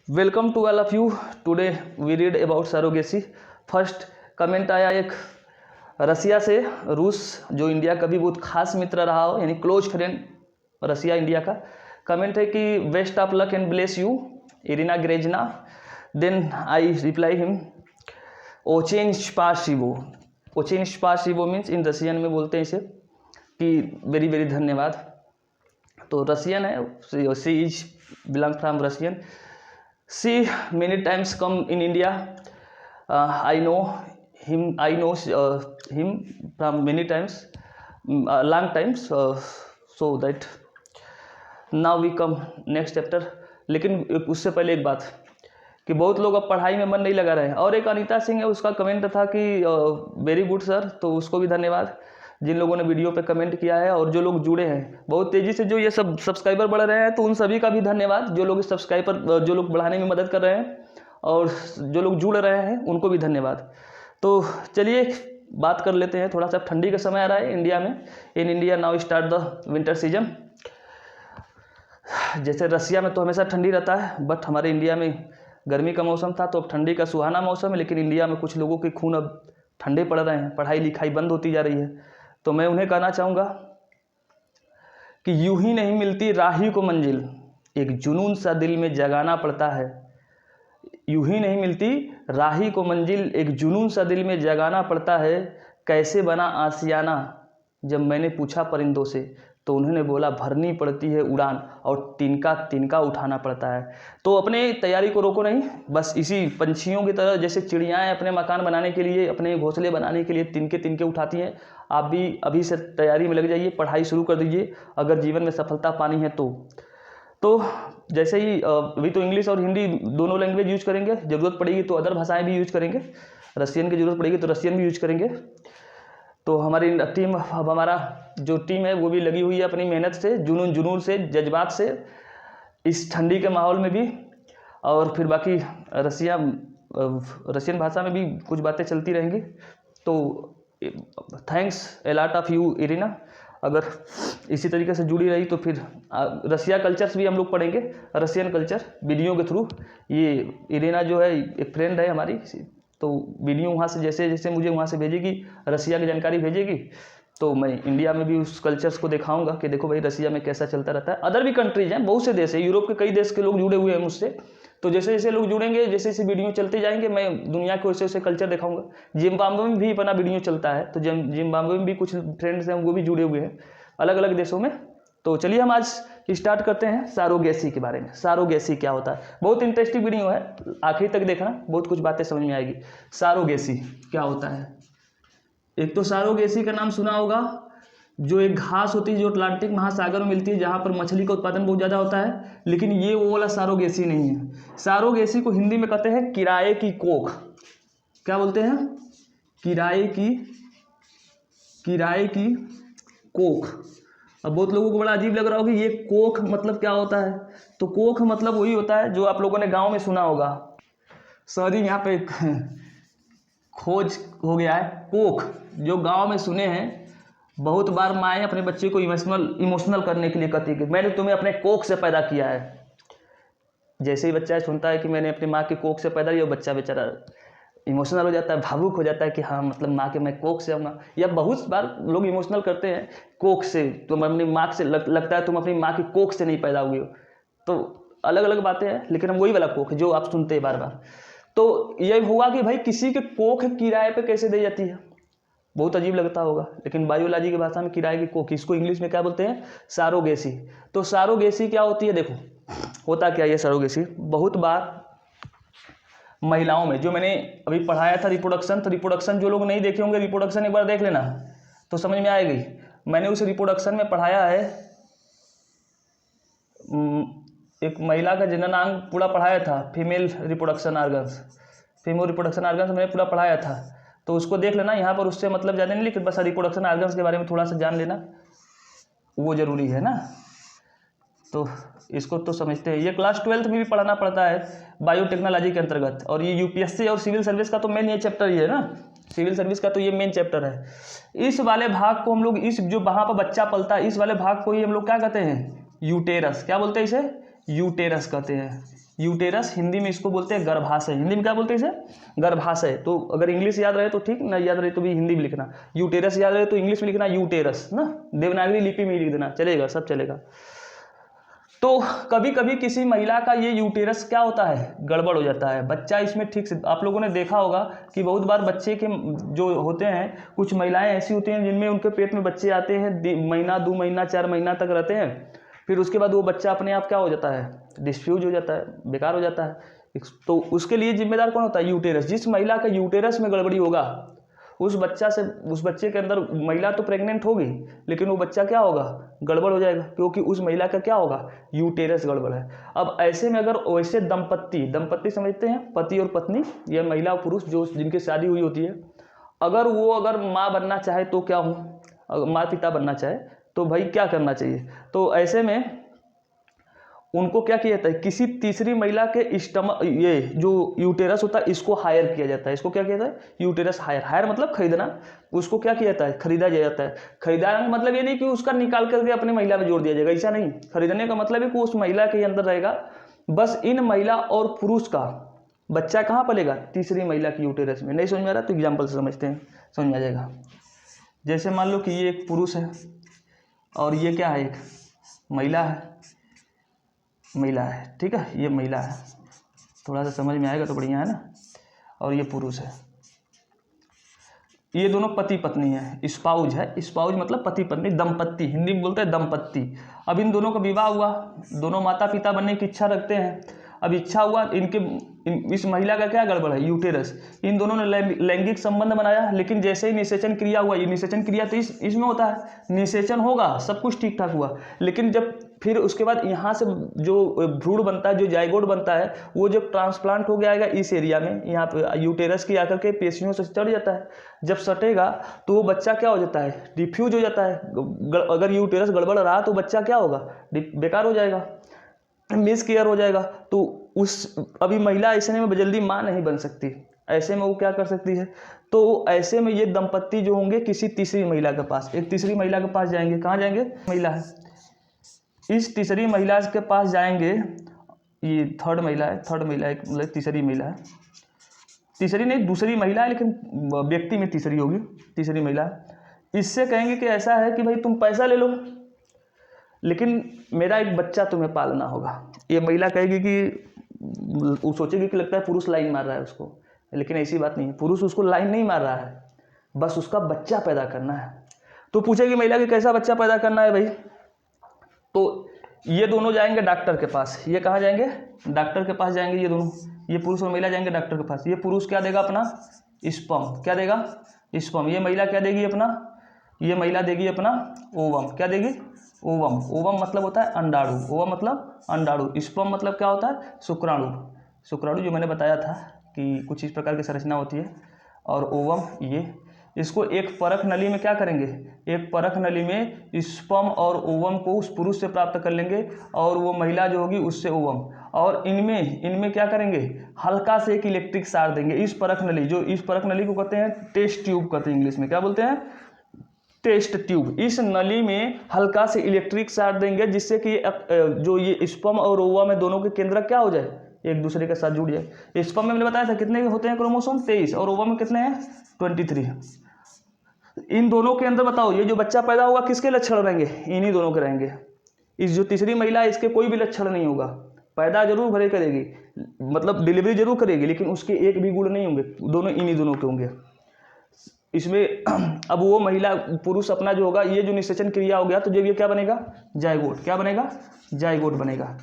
Welcome to all of you. Today we read about surrogacy. First comment आया एक रसिया से, रूस जो इंडिया का भी बहुत खास मित्र रहा हो, यानी क्लोज फ्रेंड रसिया इंडिया का। कमेंट है कि best of luck and bless you Irina Grezna. Then I reply him ओचेन स्पासिवो। ओचेन स्पासिवो मीन्स इन रसियन में बोलते हैं इसे कि वेरी वेरी धन्यवाद। तो रसियन है, she is belong from Russian. She many times come in India. I know him. I know him from many times, long times. So that now we come next chapter. लेकिन उससे पहले एक बात कि बहुत लोग अब पढ़ाई में मन नहीं लगा रहे हैं। और एक अनीता सिंह है, उसका कमेंट था कि वेरी गुड सर, तो उसको भी धन्यवाद जिन लोगों ने वीडियो पे कमेंट किया है और जो लोग जुड़े हैं बहुत तेज़ी से, जो ये सब सब्सक्राइबर बढ़ रहे हैं, तो उन सभी का भी धन्यवाद। जो लोग सब्सक्राइबर जो लोग बढ़ाने में मदद कर रहे हैं और जो लोग जुड़ रहे हैं उनको भी धन्यवाद। तो चलिए बात कर लेते हैं। थोड़ा सा ठंडी का समय आ रहा है इंडिया में। In India now start the winter season. जैसे रसिया में तो हमेशा ठंडी रहता है, बट हमारे इंडिया में गर्मी का मौसम था, तो अब ठंडी का सुहाना मौसम है। लेकिन इंडिया में कुछ लोगों के खून अब ठंडे पड़ रहे हैं, पढ़ाई लिखाई बंद होती जा रही है। तो मैं उन्हें कहना चाहूँगा कि यूं ही नहीं मिलती राही को मंजिल, एक जुनून सा दिल में जगाना पड़ता है। यूं ही नहीं मिलती राही को मंजिल, एक जुनून सा दिल में जगाना पड़ता है। कैसे बना आशियाना, जब मैंने पूछा परिंदों से तो उन्होंने बोला भरनी पड़ती है उड़ान और तिनका तिनका उठाना पड़ता है। तो अपने तैयारी को रोको नहीं, बस इसी पंछियों की तरह, जैसे चिड़ियाएँ अपने मकान बनाने के लिए, अपने घोंसले बनाने के लिए तिनके तिनके उठाती हैं, आप भी अभी से तैयारी में लग जाइए, पढ़ाई शुरू कर दीजिए अगर जीवन में सफलता पानी है तो जैसे ही अभी तो इंग्लिश और हिंदी दोनों लैंग्वेज यूज करेंगे, ज़रूरत पड़ेगी तो अदर भाषाएं भी यूज करेंगे, रसियन की ज़रूरत पड़ेगी तो रसियन भी यूज करेंगे। तो हमारी टीम, अब हमारा जो टीम है वो भी लगी हुई है अपनी मेहनत से, जुनून से, जज्बात से, इस ठंडी के माहौल में भी। और फिर बाकी रसियन भाषा में भी कुछ बातें चलती रहेंगी। तो thanks a lot of you Irina. अगर इसी तरीके से जुड़ी रही तो फिर रसिया कल्चर्स भी हम लोग पढ़ेंगे, रसियन कल्चर वीडियो के थ्रू। ये इरिना जो है एक फ्रेंड है हमारी, तो वीडियो वहाँ से जैसे जैसे मुझे वहाँ से भेजेगी, रसिया की जानकारी भेजेगी, तो मैं इंडिया में भी उस कल्चर्स को दिखाऊंगा कि देखो भाई रसिया में कैसा चलता रहता है। अदर भी कंट्रीज हैं, बहुत से देश है, यूरोप के कई देश के लोग जुड़े हुए हैं मुझसे। तो जैसे जैसे लोग जुड़ेंगे, जैसे जैसे वीडियो चलते जाएंगे, मैं दुनिया को वैसे वैसे कल्चर दिखाऊंगा। जिम्बाब्वे में भी अपना वीडियो चलता है, तो जिम्बाब्वे में भी कुछ फ्रेंड्स हैं वो भी जुड़े हुए हैं अलग अलग देशों में। तो चलिए हम आज स्टार्ट करते हैं सरोगेसी के बारे में। सरोगेसी क्या होता है, बहुत इंटरेस्टिंग वीडियो है, आखिर तक देखना, बहुत कुछ बातें समझ में आएगी। सरोगेसी क्या होता है? एक तो सरोगेसी का नाम सुना होगा, जो एक घास होती है जो अटलांटिक महासागर में मिलती है, जहाँ पर मछली का उत्पादन बहुत ज़्यादा होता है। लेकिन ये वो वाला सरोगेसी नहीं है। सरोगेसी को हिंदी में कहते हैं किराए की कोख। क्या बोलते हैं? किराए की कोख। अब बहुत लोगों को बड़ा अजीब लग रहा होगा ये कोख मतलब क्या होता है। तो कोख मतलब वही होता है जो आप लोगों ने गाँव में सुना होगा। सॉरी, यहाँ पे खोज हो गया है। कोख जो गाँव में सुने हैं, बहुत बार माएँ अपने बच्चे को इमोशनल करने के लिए कहती है कि मैंने तुम्हें अपने कोख से पैदा किया है। जैसे ही बच्चा सुनता है कि मैंने अपनी माँ के कोख से पैदा किया, बच्चा बेचारा इमोशनल हो जाता है, भावुक हो जाता है कि हाँ मतलब माँ के मैं कोख से हूँ। या बहुत बार लोग इमोशनल करते हैं कोख से, तुम अपनी माँ से लगता है तुम अपनी माँ की कोख से नहीं पैदा हुए हो। तो अलग अलग बातें हैं, लेकिन हम वही वाला कोख जो आप सुनते हैं बार बार। तो ये हुआ कि भाई किसी के कोख किराए पे कैसे दी जाती है, बहुत अजीब लगता होगा, लेकिन बायोलॉजी की भाषा में किराए की कोख, इसको इंग्लिश में क्या बोलते हैं? सरोगेसी। तो सरोगेसी क्या होती है? देखो होता क्या है सरोगेसी। बहुत बार महिलाओं में, जो मैंने अभी पढ़ाया था रिप्रोडक्शन, तो रिप्रोडक्शन जो लोग नहीं देखे होंगे, रिप्रोडक्शन एक बार देख लेना तो समझ में आएगी। मैंने उस रिप्रोडक्शन में पढ़ाया है, एक महिला का जननांग पूरा पढ़ाया था, फीमेल रिप्रोडक्शन ऑर्गन्स मैंने पूरा पढ़ाया था। तो उसको देख लेना, यहाँ पर उससे मतलब ज़्यादा नहीं, लेकिन बस रिप्रोडक्शन ऑर्गन्स के बारे में थोड़ा सा जान लेना, वो ज़रूरी है ना। तो इसको तो समझते हैं। ये क्लास 12th में भी पढ़ाना पड़ता है बायोटेक्नोलॉजी के अंतर्गत। और ये यूपीएससी और सिविल सर्विस का तो मेन ये चैप्टर ही है ना, सिविल सर्विस का तो ये मेन चैप्टर है। इस वाले भाग को हम लोग, इस जो वहाँ पर बच्चा पलता है, इस वाले भाग को ही हम लोग क्या कहते हैं? यूटेरस। क्या बोलते हैं इसे? यूटेरस कहते हैं। यूटेरस हिंदी में इसको बोलते हैं गर्भाशय। हिंदी में क्या बोलते हैं इसे? गर्भाशय। तो अगर इंग्लिश याद रहे तो ठीक, ना याद रहे तो भी हिंदी में लिखना। यूटेरस याद रहे तो इंग्लिश में लिखना यूटेरस ना, देवनागरी लिपि में लिख देना, चलेगा, सब चलेगा। तो कभी कभी किसी महिला का ये यूटेरस क्या होता है, गड़बड़ हो जाता है, बच्चा इसमें ठीक से, आप लोगों ने देखा होगा कि बहुत बार बच्चे के जो होते हैं, कुछ महिलाएं ऐसी होती हैं जिनमें उनके पेट में बच्चे आते हैं, महीना 2 महीना 4 महीना तक रहते हैं, फिर उसके बाद वो बच्चा अपने आप क्या हो जाता है, डिस्फ्यूज हो जाता है, बेकार हो जाता है। तो उसके लिए जिम्मेदार कौन होता है? यूटेरस। जिस महिला का यूटेरस में गड़बड़ी होगा, उस बच्चे के अंदर, महिला तो प्रेग्नेंट होगी लेकिन वो बच्चा क्या होगा, गड़बड़ हो जाएगा, क्योंकि उस महिला का क्या होगा, यूटेरस गड़बड़ है। अब ऐसे में अगर वैसे दंपत्ति समझते हैं, पति और पत्नी, यह महिला और पुरुष जो जिनकी शादी हुई होती है, अगर माँ बनना चाहे तो क्या हो, अगर माँ पिता बनना चाहे तो भाई क्या करना चाहिए? तो ऐसे में उनको क्या किया जाता है, किसी तीसरी महिला के स्टमक, ये जो यूटेरस होता है इसको हायर किया जाता है। इसको क्या किया जाता है? यूटेरस हायर मतलब खरीदना। उसको क्या किया जाता है? खरीदा जाता है। खरीदाने का मतलब ये नहीं कि उसका निकाल करके अपनी महिला में जोड़ दिया जाएगा, ऐसा नहीं। खरीदने का मतलब है कि उस महिला के अंदर रहेगा। बस इन महिला और पुरुष का बच्चा कहाँ पलेगा? तीसरी महिला की यूटेरस में। नहीं समझ में आ रहा तो एग्जाम्पल से समझते हैं, समझ में आ जाएगा। जैसे मान लो कि ये एक पुरुष है और ये क्या है, एक महिला है, ठीक है, ये महिला है, थोड़ा सा समझ में आएगा तो बढ़िया है ना। और ये पुरुष है, ये दोनों पति पत्नी है, स्पाउज है। स्पाउज मतलब पति पत्नी, दंपत्ति, हिंदी में बोलते हैं दंपत्ति। अब इन दोनों का विवाह हुआ, दोनों माता पिता बनने की इच्छा रखते हैं। अब इच्छा हुआ, इस महिला का क्या गड़बड़ है, यूटेरस। इन दोनों ने लैंगिक संबंध बनाया, लेकिन जैसे ही निषेचन क्रिया हुआ, ये निषेचन क्रिया तो इसमें होता है, निषेचन होगा, सब कुछ ठीक ठाक हुआ, लेकिन जब फिर उसके बाद यहाँ से जो भ्रूण बनता है, जो जाइगोट बनता है, वो जब ट्रांसप्लांट हो गया आएगा इस एरिया में, यहाँ पे यूटेरस की आकर के पेशियों से चढ़ जाता है। जब सटेगा तो वो बच्चा क्या हो जाता है, डिफ्यूज हो जाता है। अगर यूटेरस गड़बड़ रहा तो बच्चा क्या होगा, बेकार हो जाएगा, मिस केयर हो जाएगा। तो अभी महिला ऐसे में जल्दी माँ नहीं बन सकती, ऐसे में वो क्या कर सकती है? तो ऐसे में ये दंपत्ति जो होंगे किसी तीसरी महिला के पास, एक तीसरी महिला के पास जाएंगे। कहाँ जाएंगे? महिला है, इस तीसरी महिला के पास जाएंगे। ये थर्ड महिला है, एक मतलब तीसरी महिला है, तीसरी नहीं दूसरी महिला है, लेकिन व्यक्ति में तीसरी होगी, तीसरी महिला। इससे कहेंगे कि ऐसा है कि भाई तुम पैसा ले लो, लेकिन मेरा एक बच्चा तुम्हें पालना होगा। ये महिला कहेगी कि, वो सोचेगी कि लगता है पुरुष लाइन मार रहा है उसको, लेकिन ऐसी बात नहीं है, पुरुष उसको लाइन नहीं मार रहा है, बस उसका बच्चा पैदा करना है। तो पूछेगी महिला कि कैसा बच्चा पैदा करना है भाई? तो ये दोनों जाएंगे डॉक्टर के पास। ये कहाँ जाएंगे? डॉक्टर के पास जाएंगे। ये दोनों, ये पुरुष और महिला जाएंगे डॉक्टर के पास। ये पुरुष क्या देगा? अपना स्पर्म। क्या देगा? स्पर्म। ये महिला क्या देगी? अपना, ये महिला देगी अपना ओवम। क्या देगी? ओवम। ओवम मतलब होता है अंडाणु। ओवम मतलब अंडाणु। स्पर्म मतलब क्या होता है? शुक्राणु। शुक्राणु जो मैंने बताया था कि कुछ इस प्रकार की संरचना होती है। और ओवम, ये इसको एक परख नली में क्या करेंगे? एक परख नली में स्पर्म और ओवम को उस पुरुष से प्राप्त कर लेंगे, और वो महिला जो होगी उससे ओवम। और इनमें क्या करेंगे? हल्का से एक इलेक्ट्रिक सार देंगे। इस परख नली, जो इस परख नली को कहते हैं टेस्ट ट्यूब कहते हैं, इंग्लिश में क्या बोलते हैं? Test tube. इस नली में हल्का से इलेक्ट्रिक सार देंगे, जिससे कि जो ये स्पर्म और ओवम है दोनों के केंद्र क्या हो जाए? एक दूसरे के साथ जुड़ जाए। स्पर्म में मैंने बताया था कितने होते हैं क्रोमोसोम? 23। और ओवम में कितने हैं? 23। इन दोनों के अंदर बताओ, ये जो बच्चा पैदा होगा किसके लक्षण रहेंगे? इन्हीं दोनों के रहेंगे। इस जो तीसरी महिला है इसके कोई भी लक्षण नहीं होगा। पैदा जरूर भले करेगी, मतलब डिलीवरी जरूर करेगी, लेकिन उसके एक भी गुण नहीं होंगे, दोनों इन्हीं दोनों के होंगे इसमें। अब वो महिला पुरुष अपना जो होगा, ये जो निषेचन क्रिया हो गया, तो जब ये क्या बनेगा? जाइगोट। क्या बनेगा? जाइगोट बनेगा।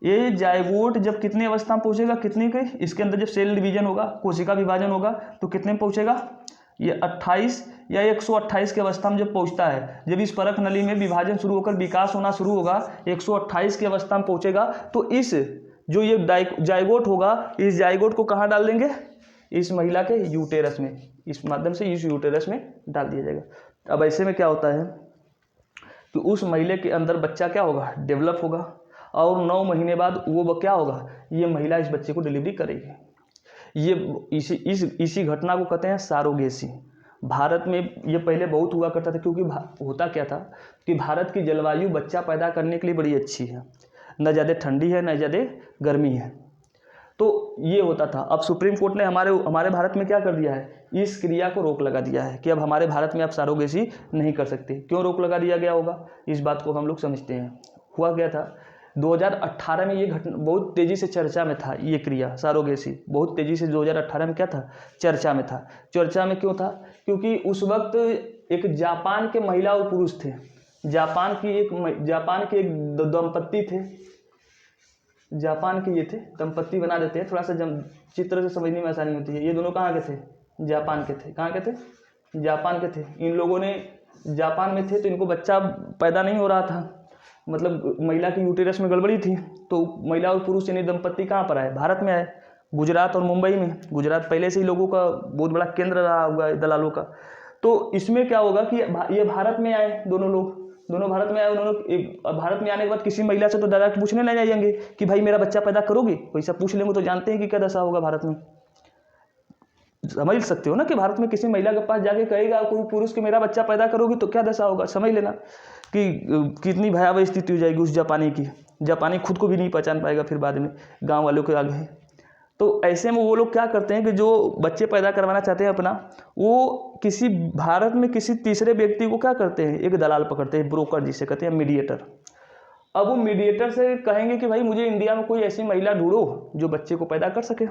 ये जाइगोट जब कितनी अवस्था में पहुंचेगा? कितनी के? इसके अंदर जब सेल डिवीजन होगा, कोशिका विभाजन होगा, तो कितने में पहुंचेगा? ये 28 या 128 की अवस्था में जब पहुंचता है, जब इस परख नली में विभाजन शुरू होकर विकास होना शुरू होगा, 128 की अवस्था में पहुंचेगा, तो इस जो ये जाइगोट होगा, इस जाइगोट को कहाँ डाल देंगे? इस महिला के यूटेरस में, इस माध्यम से इस यूटेरस में डाल दिया जाएगा। अब ऐसे में क्या होता है कि उस महिला के अंदर बच्चा क्या होगा? डेवलप होगा, और 9 महीने बाद वो क्या होगा? ये महिला इस बच्चे को डिलीवरी करेगी। ये इसी घटना को कहते हैं सारोगेसी। भारत में ये पहले बहुत हुआ करता था, क्योंकि होता क्या था कि भारत की जलवायु बच्चा पैदा करने के लिए बड़ी अच्छी है। न ज़्यादा ठंडी है न ज़्यादा गर्मी है। तो ये होता था। अब सुप्रीम कोर्ट ने हमारे भारत में क्या कर दिया है, इस क्रिया को रोक लगा दिया है कि अब हमारे भारत में आप सरोगेसी नहीं कर सकते। क्यों रोक लगा दिया गया होगा, इस बात को हम लोग समझते हैं। हुआ क्या था, 2018 में ये घटना बहुत तेज़ी से चर्चा में था। ये क्रिया सरोगेसी बहुत तेज़ी से 2018 में क्या था, चर्चा में था। चर्चा में क्यों था, क्योंकि उस वक्त एक जापान के महिला और पुरुष थे। जापान के एक दंपत्ति थे, जापान के ये थे, दंपत्ति बना देते हैं, थोड़ा सा चित्र से समझने में आसानी होती है। ये दोनों कहाँ के थे, जापान के थे। कहाँ के थे, जापान के थे। इन लोगों ने जापान में थे तो इनको बच्चा पैदा नहीं हो रहा था, मतलब महिला की यूटेरस में गड़बड़ी थी। तो महिला और पुरुष यानी दंपत्ति कहाँ पर आए, भारत में आए, गुजरात और मुंबई में। गुजरात पहले से ही लोगों का बहुत बड़ा केंद्र रहा होगा दलालों का। तो इसमें क्या होगा कि ये भारत में आए, दोनों भारत में आए। उन्होंने भारत में आने के बाद किसी महिला से तो डायरेक्ट पूछने नहीं जाएंगे कि भाई मेरा बच्चा पैदा करोगे, वैसा पूछ लेंगे तो जानते हैं कि क्या दशा होगा भारत में। समझ सकते हो ना कि भारत में किसी महिला के पास जाके कहेगा कोई पुरुष कि मेरा बच्चा पैदा करोगे तो क्या दशा होगा। समझ लेना कि कितनी भयावह स्थिति हो जाएगी उस जापानी खुद को भी नहीं पहचान पाएगा फिर बाद में गाँव वालों के आगे। तो ऐसे में वो लोग क्या करते हैं कि जो बच्चे पैदा करवाना चाहते हैं अपना, वो किसी भारत में किसी तीसरे व्यक्ति को क्या करते हैं, एक दलाल पकड़ते हैं, ब्रोकर जिसे कहते हैं, मीडिएटर। अब वो मीडिएटर से कहेंगे कि भाई मुझे इंडिया में कोई ऐसी महिला ढूंढो जो बच्चे को पैदा कर सके।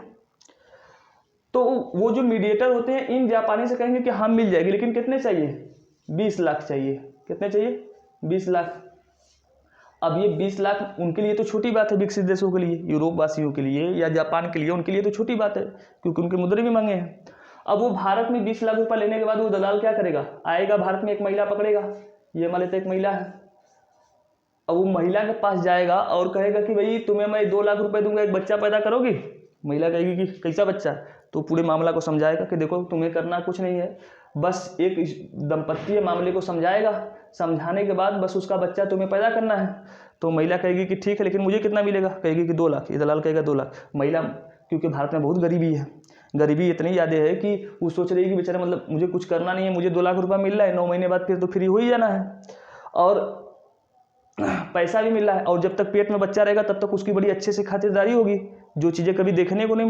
तो वो जो मीडिएटर होते हैं इन जापानी से कहेंगे कि हाँ मिल जाएगी, लेकिन कितने चाहिए, 20 लाख चाहिए। कितने चाहिए, 20 लाख। अब ये 20 लाख उनके लिए तो छोटी बात है, विकसित देशों के लिए, यूरोप वासियों के लिए या जापान के लिए, उनके लिए तो छोटी बात है क्योंकि उनके मुद्रे भी महंगे हैं। अब वो भारत में 20 लाख रुपये लेने के बाद वो दलाल क्या करेगा, आएगा भारत में, एक महिला पकड़ेगा, ये मान लेते एक महिला है। अब वो महिला के पास जाएगा और कहेगा कि भाई तुम्हें मैं 2 लाख रुपए दूंगा, एक बच्चा पैदा करोगी। महिला कहेगी कि कैसा बच्चा, तो पूरे मामला को समझाएगा कि देखो तुम्हें करना कुछ नहीं है, बस एक दंपत्ति मामले को समझाएगा, समझाने के बाद बस उसका बच्चा तुम्हें पैदा करना है। तो महिला कहेगी कि ठीक है, लेकिन मुझे कितना मिलेगा, कहेगी कि 2 लाख। ये दलाल कहेगा 2 लाख। महिला, क्योंकि भारत में बहुत गरीबी है, गरीबी इतनी ज़्यादा है कि वो सोच रही है कि बेचारा मतलब मुझे कुछ करना नहीं है, मुझे 2 लाख रुपया मिल रहा है, 9 महीने बाद फिर तो फ्री हो ही जाना है और पैसा भी मिल रहा है, और जब तक पेट में बच्चा रहेगा तब तक उसकी बड़ी अच्छे से खातिरदारी होगी। जो चीज़ें कभी देखने को नहीं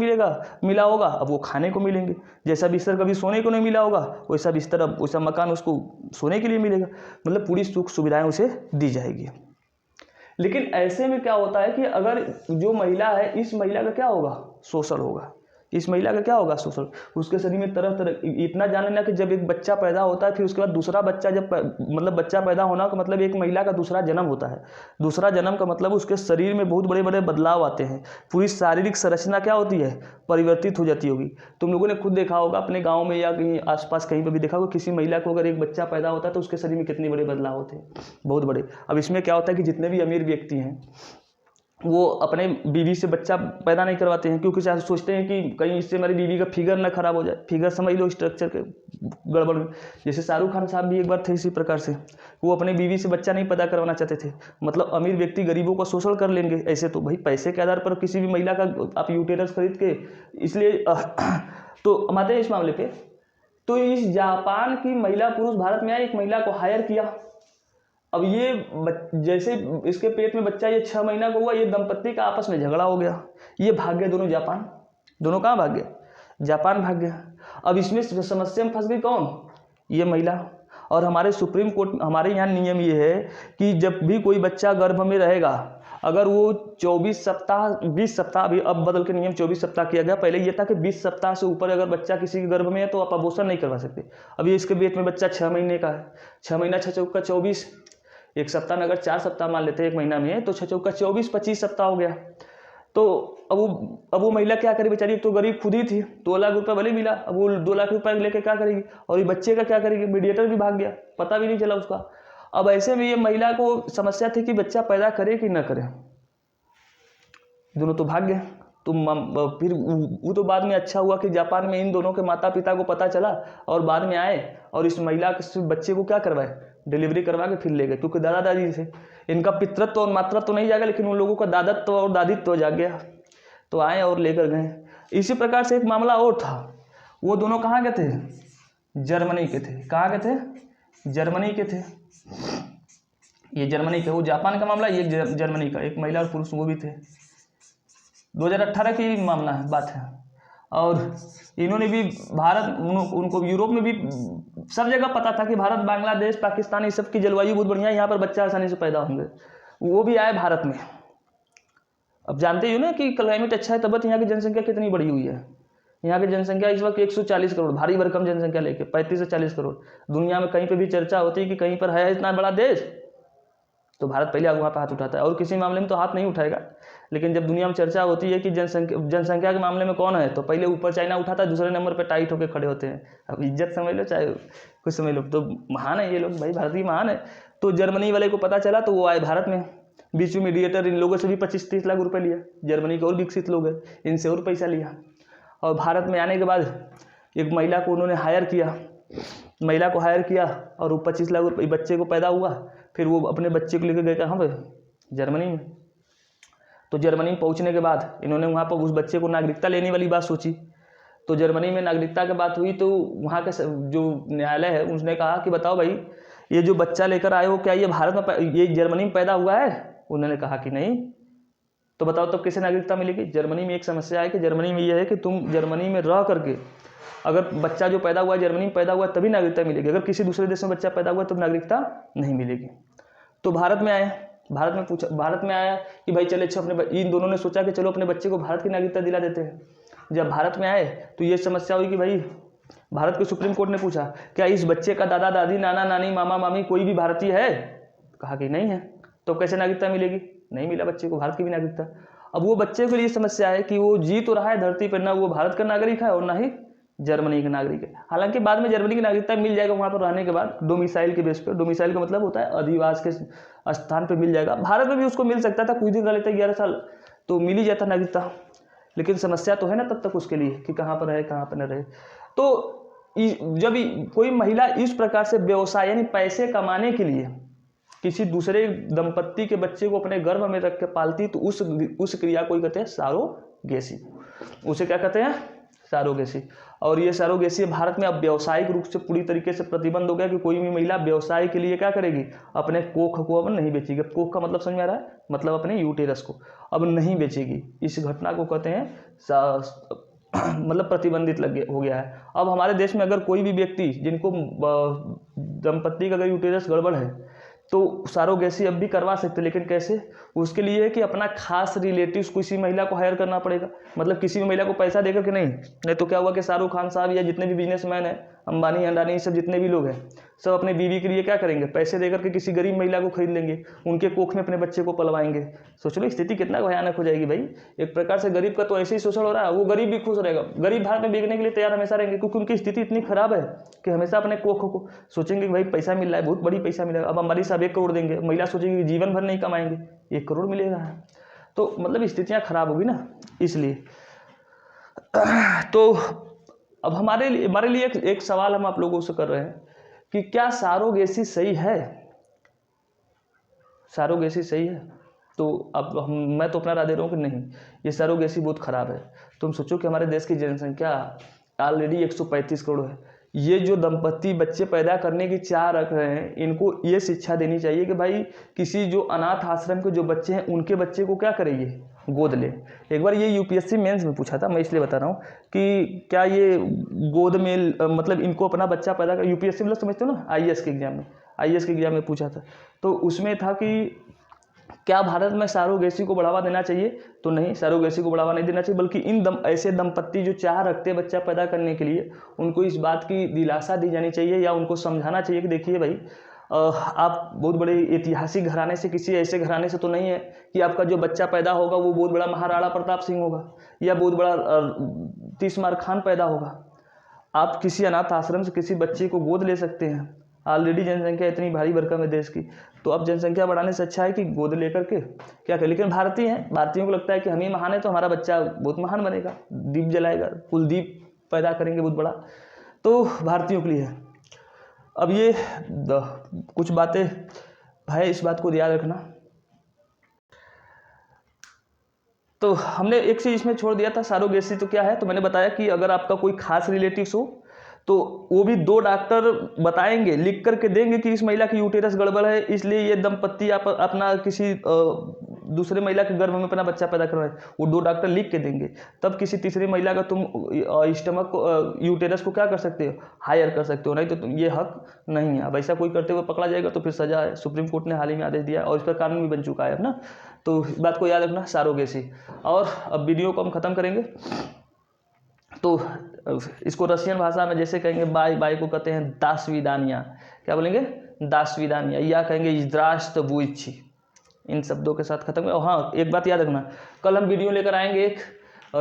मिला होगा अब वो खाने को मिलेंगे। जैसा बिस्तर कभी सोने को नहीं मिला होगा वैसा बिस्तर, अब वैसा मकान उसको सोने के लिए मिलेगा। मतलब पूरी सुख सुविधाएं उसे दी जाएगी। लेकिन ऐसे में क्या होता है कि अगर जो महिला है, इस महिला का क्या होगा, शोषण होगा। इस महिला का क्या होगा, शोषण। उसके शरीर में तरह तरह, इतना जान लेना कि जब एक बच्चा पैदा होता है फिर उसके बाद दूसरा बच्चा, जब मतलब बच्चा पैदा होना का मतलब एक महिला का दूसरा जन्म होता है। दूसरा जन्म का मतलब उसके शरीर में बहुत बड़े बड़े बदलाव आते हैं, पूरी शारीरिक संरचना क्या होती है, परिवर्तित हो जाती होगी। तुम लोगों ने खुद देखा होगा अपने गाँव में या कहीं आसपास कहीं पर भी देखा होगा, किसी महिला को अगर एक बच्चा पैदा होता है तो उसके शरीर में कितने बड़े बदलाव होते हैं, बहुत बड़े। अब इसमें क्या होता है कि जितने भी अमीर व्यक्ति हैं वो अपने बीवी से बच्चा पैदा नहीं करवाते हैं, क्योंकि चाहे सोचते हैं कि कहीं इससे हमारी बीवी का फिगर ना खराब हो जाए। फिगर समझ लो, स्ट्रक्चर के गड़बड़ में। जैसे शाहरुख खान साहब भी एक बार थे इसी प्रकार से, वो अपने बीवी से बच्चा नहीं पैदा करवाना चाहते थे। मतलब अमीर व्यक्ति गरीबों का शोषण कर लेंगे ऐसे, तो भाई पैसे के आधार पर किसी भी महिला का आप यूटेरस खरीद के, इसलिए तो हम आते हैं इस मामले पे। तो इस जापान की महिला पुरुष भारत में आए, एक महिला को हायर किया। अब ये जैसे इसके पेट में बच्चा, ये 6 महीना का हुआ, ये दंपत्ति का आपस में झगड़ा हो गया, ये भाग गए दोनों जापान। दोनों कहाँ भाग गए, जापान भाग गया। अब इसमें समस्या में फंस गई कौन, ये महिला। और हमारे सुप्रीम कोर्ट, हमारे यहाँ नियम ये है कि जब भी कोई बच्चा गर्भ में रहेगा, अगर वो 20 सप्ताह, अभी अब बदल के नियम 24 सप्ताह किया गया, पहले ये था कि 20 सप्ताह से ऊपर अगर बच्चा किसी के गर्भ में है तो आप अबॉर्शन नहीं करवा सकते। अभी इसके पेट में बच्चा 6 महीने का है, 6 महीना 6 चौका 24, एक सप्ताह में अगर 4 सप्ताह मान लेते हैं एक महीना में, तो 6 चौका 24, 25 सप्ताह हो गया। तो अब वो महिला क्या करे बेचारी, तो गरीब खुद ही थी, 2 लाख रुपये भले मिला, अब वो 2 लाख रुपये लेके क्या करेगी, और ये बच्चे का क्या करेगी, मीडिएटर भी भाग गया, पता भी नहीं चला उसका। अब ऐसे में ये महिला को समस्या थी कि बच्चा पैदा करे कि न करे, दोनों तो भाग गए। तो फिर वो तो बाद में अच्छा हुआ कि जापान में इन दोनों के माता पिता को पता चला और बाद में आए और इस महिला के बच्चे को क्या करवाए, डिलीवरी करवा के फिर ले गए, क्योंकि दादा दादी से इनका पितृत्व और मातृत्व तो नहीं जाएगा, लेकिन उन लोगों का दादत्व और दादित्व जाग गया, तो आए और लेकर गए। इसी प्रकार से एक मामला और था, वो दोनों कहाँ के थे, जर्मनी के थे। कहाँ के थे, जर्मनी के थे। ये जर्मनी का, वो जापान का मामला, ये जर्मनी का, एक महिला और पुरुष वो भी थे। 2018 की मामला है, बात है। और इन्होंने भी भारत, उनको यूरोप में भी सब जगह पता था कि भारत, बांग्लादेश, पाकिस्तान, इस सब की जलवायु बहुत बढ़िया है, यहाँ पर बच्चा आसानी से पैदा होंगे। वो भी आए भारत में। अब जानते ही हो ना कि क्लाइमेट अच्छा है, तब यहाँ की जनसंख्या कितनी बड़ी हुई है। यहाँ की जनसंख्या इस वक्त 140 करोड़, भारी भरकम जनसंख्या लेके 35 से 40 करोड़। दुनिया में कहीं पे भी चर्चा होती है कि कहीं पर है इतना बड़ा देश, तो भारत पहले वहाँ पर हाथ उठाता है, और किसी मामले में तो हाथ नहीं उठाएगा। लेकिन जब दुनिया में चर्चा होती है कि जनसंख्या के मामले में कौन है, तो पहले ऊपर चाइना उठाता है, दूसरे नंबर पर टाइट होकर खड़े होते हैं। अब इज्जत समझ लो चाहे कुछ समझ लो, तो महान है ये लोग, भाई भारतीय महान है। तो जर्मनी वाले को पता चला तो वो आए भारत में। बीच में मीडिएटर इन लोगों से भी 25-30 लाख रुपए लिया। जर्मनी के और विकसित लोग हैं, इनसे और पैसा लिया। और भारत में आने के बाद एक महिला को उन्होंने हायर किया, महिला को हायर किया, और वो 25 लाख रुपये, बच्चे को पैदा हुआ। फिर वो अपने बच्चे को लेकर गए कहाँ पर, जर्मनी में। तो जर्मनी में पहुँचने के बाद इन्होंने वहाँ पर उस बच्चे को नागरिकता लेने वाली बात सोची। तो जर्मनी में नागरिकता की बात हुई, तो वहाँ के जो न्यायालय है उसने कहा कि बताओ भाई, ये जो बच्चा लेकर आए हो, क्या ये भारत में, ये जर्मनी में पैदा हुआ है? उन्होंने कहा कि नहीं। तो बताओ तब कैसे नागरिकता मिलेगी? जर्मनी में एक समस्या है कि जर्मनी में यह है कि तुम जर्मनी में रह करके, अगर बच्चा जो पैदा हुआ है जर्मनी में पैदा हुआ तभी नागरिकता मिलेगी, अगर किसी दूसरे देश में बच्चा पैदा हुआ तब नागरिकता नहीं मिलेगी। तो भारत में आए, भारत में आया कि भाई चले, अच्छा अपने, इन दोनों ने सोचा कि चलो अपने बच्चे को भारत की नागरिकता दिला देते हैं। जब भारत में आए तो ये समस्या हुई कि भाई, भारत के सुप्रीम कोर्ट ने पूछा क्या इस बच्चे का दादा दादी, नाना नानी, मामा मामी कोई भी भारतीय है? कहा कि नहीं है। तो कैसे नागरिकता मिलेगी? नहीं मिला बच्चे को भारत की भी नागरिकता। अब वो बच्चे के लिए समस्या है कि वो जी तो रहा है धरती पर, ना वो भारत का नागरिक है और ना ही जर्मनी का नागरिक है। हालांकि बाद में जर्मनी की नागरिकता मिल जाएगा वहाँ पर रहने के बाद, डोमिसाइल के बेस पर। डोमिसाइल का मतलब होता है अधिवास के स्थान पर मिल जाएगा। भारत में भी उसको मिल सकता था, कुछ दिन रह लेता 11 साल तो मिल ही जाता नागरिकता। लेकिन समस्या तो है ना तब तक उसके लिए कि कहाँ पर रहे कहाँ पर न रहे। तो जब कोई महिला इस प्रकार से व्यवसाय यानी पैसे कमाने के लिए किसी दूसरे दंपत्ति के बच्चे को अपने गर्भ में रख के पालती, तो उस क्रिया को कहते हैं सरोगेसी। उसे क्या कहते हैं? सरोगेसी। और ये सरोगेसी भारत में अब व्यावसायिक रूप से पूरी तरीके से प्रतिबंध हो गया कि कोई भी महिला व्यवसाय के लिए क्या करेगी, अपने कोख को अब नहीं बेचेगी। कोख का मतलब समझ में आ रहा है? मतलब अपने यूटेरस को अब नहीं बेचेगी। इस घटना को कहते हैं मतलब प्रतिबंधित हो गया है। अब हमारे देश में अगर कोई भी व्यक्ति जिनको दंपत्ति का अगर यूटेरस गड़बड़ है तो सरोगेसी अब भी करवा सकते, लेकिन कैसे? उसके लिए है कि अपना खास रिलेटिव्स किसी महिला को हायर करना पड़ेगा, मतलब किसी भी महिला को पैसा देकर के नहीं तो क्या हुआ कि शाहरुख खान साहब या जितने भी बिजनेसमैन हैं, अंबानी अंडानी, सब जितने भी लोग हैं, सब अपने बीवी के लिए क्या करेंगे, पैसे देकर के किसी गरीब महिला को खरीद लेंगे, उनके कोख में अपने बच्चे को पलवाएंगे। सोच लो स्थिति कितना भयानक हो जाएगी भाई। एक प्रकार से गरीब का तो ऐसे ही शोषण हो रहा है, वो गरीब भी खुश रहेगा। गरीब भारत में बिकने के लिए तैयार हमेशा रहेंगे, क्योंकि उनकी स्थिति इतनी खराब है कि हमेशा अपने कोख को सोचेंगे कि भाई पैसा मिल रहा है, बहुत बड़ी पैसा मिलेगा। अब अंबानी साहब 1 करोड़ देंगे, महिला सोचेगी जीवन भर नहीं कमाएंगे, 1 करोड़ मिलेगा, तो मतलब स्थितियां खराब होगी ना, इसलिए। तो अब हमारे लिए एक सवाल हम आप लोगों से कर रहे हैं कि क्या सरोगेसी सही है? सरोगेसी सही है? तो अब मैं तो अपना राय दे रहा हूँ कि नहीं, ये सरोगेसी बहुत खराब है। तुम सोचो कि हमारे देश की जनसंख्या ऑलरेडी 135 करोड़ है। ये जो दंपत्ति बच्चे पैदा करने की चाह रख रहे हैं, इनको ये शिक्षा देनी चाहिए कि भाई किसी जो अनाथ आश्रम के जो बच्चे हैं उनके बच्चे को क्या करेंगे, गोद ले। एक बार ये यूपीएससी मेंस में पूछा था, मैं इसलिए बता रहा हूँ कि क्या ये गोद में मतलब इनको अपना बच्चा पैदा कर, यूपीएससी मतलब समझते हो ना, आईएएस के एग्जाम में पूछा था। तो उसमें था कि क्या भारत में सरोगेसी को बढ़ावा देना चाहिए? तो नहीं, सरोगेसी को बढ़ावा नहीं देना चाहिए, बल्कि ऐसे दंपत्ति जो चाह रखते हैं बच्चा पैदा करने के लिए, उनको इस बात की दिलासा दी जानी चाहिए या उनको समझाना चाहिए कि देखिए भाई, आप बहुत बड़े ऐतिहासिक घराने से, किसी ऐसे घराने से तो नहीं है कि आपका जो बच्चा पैदा होगा वो बहुत बड़ा महाराणा प्रताप सिंह होगा या बहुत बड़ा तीसमार खान पैदा होगा। आप किसी अनाथ आश्रम से किसी बच्चे को गोद ले सकते हैं। ऑलरेडी जनसंख्या इतनी भारी भरकम है देश की, तो अब जनसंख्या बढ़ाने से अच्छा है कि गोद लेकर के क्या करें। लेकिन भारतीय हैं, भारतीयों को लगता है कि हम ही महान है तो हमारा बच्चा बहुत महान बनेगा, दीप जलाएगा, कुलदीप पैदा करेंगे बहुत बड़ा, तो भारतीयों के लिए है। अब ये कुछ बातें है, इस बात को याद रखना। तो हमने एक चीज़ इसमें छोड़ दिया था, सरोगेसी तो क्या है, तो मैंने बताया कि अगर आपका कोई खास रिलेटिव्स हो तो वो भी 2 डॉक्टर बताएंगे, लिख करके देंगे कि इस महिला की यूटेरस गड़बड़ है, इसलिए ये दंपत्ति आप अपना किसी दूसरे महिला के गर्भ में अपना बच्चा पैदा कर रहे हैं, वो 2 डॉक्टर लिख के देंगे। तब किसी तीसरी महिला का तुम स्टमक को, यूटेरस को क्या कर सकते हो, हायर कर सकते हो, नहीं तो तुम ये हक नहीं है। अब ऐसा कोई करते हुए पकड़ा जाएगा तो फिर सजा है। सुप्रीम कोर्ट ने हाल ही में आदेश दिया और इस पर कानून भी बन चुका है ना। तो बात को याद रखना, सरोगेसी। और अब वीडियो को हम ख़त्म करेंगे। तो इसको रशियन भाषा में जैसे कहेंगे बाय, बाय को कहते हैं दास्विदानिया, क्या बोलेंगे, दास्विदानिया, या कहेंगे इज्राष्ट्रबुइची। इन शब्दों के साथ खत्म है। और हाँ, एक बात याद रखना, कल हम वीडियो लेकर आएंगे एक,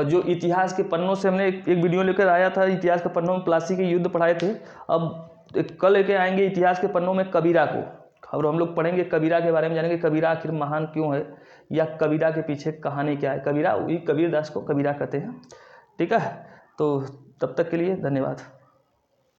जो इतिहास के पन्नों से हमने एक वीडियो लेकर आया था, इतिहास के पन्नों में प्लासी के युद्ध पढ़ाए थे। अब कल लेके आएंगे इतिहास के पन्नों में कबीरा को, और हम लोग पढ़ेंगे कबीरा के बारे में, जानेंगे कबीरा आखिर महान क्यों है, या कबीरा के पीछे कहानी क्या है। कबीरा, वही कबीर दास को कबीरा कहते हैं। ठीक है, तो तब तक के लिए धन्यवाद।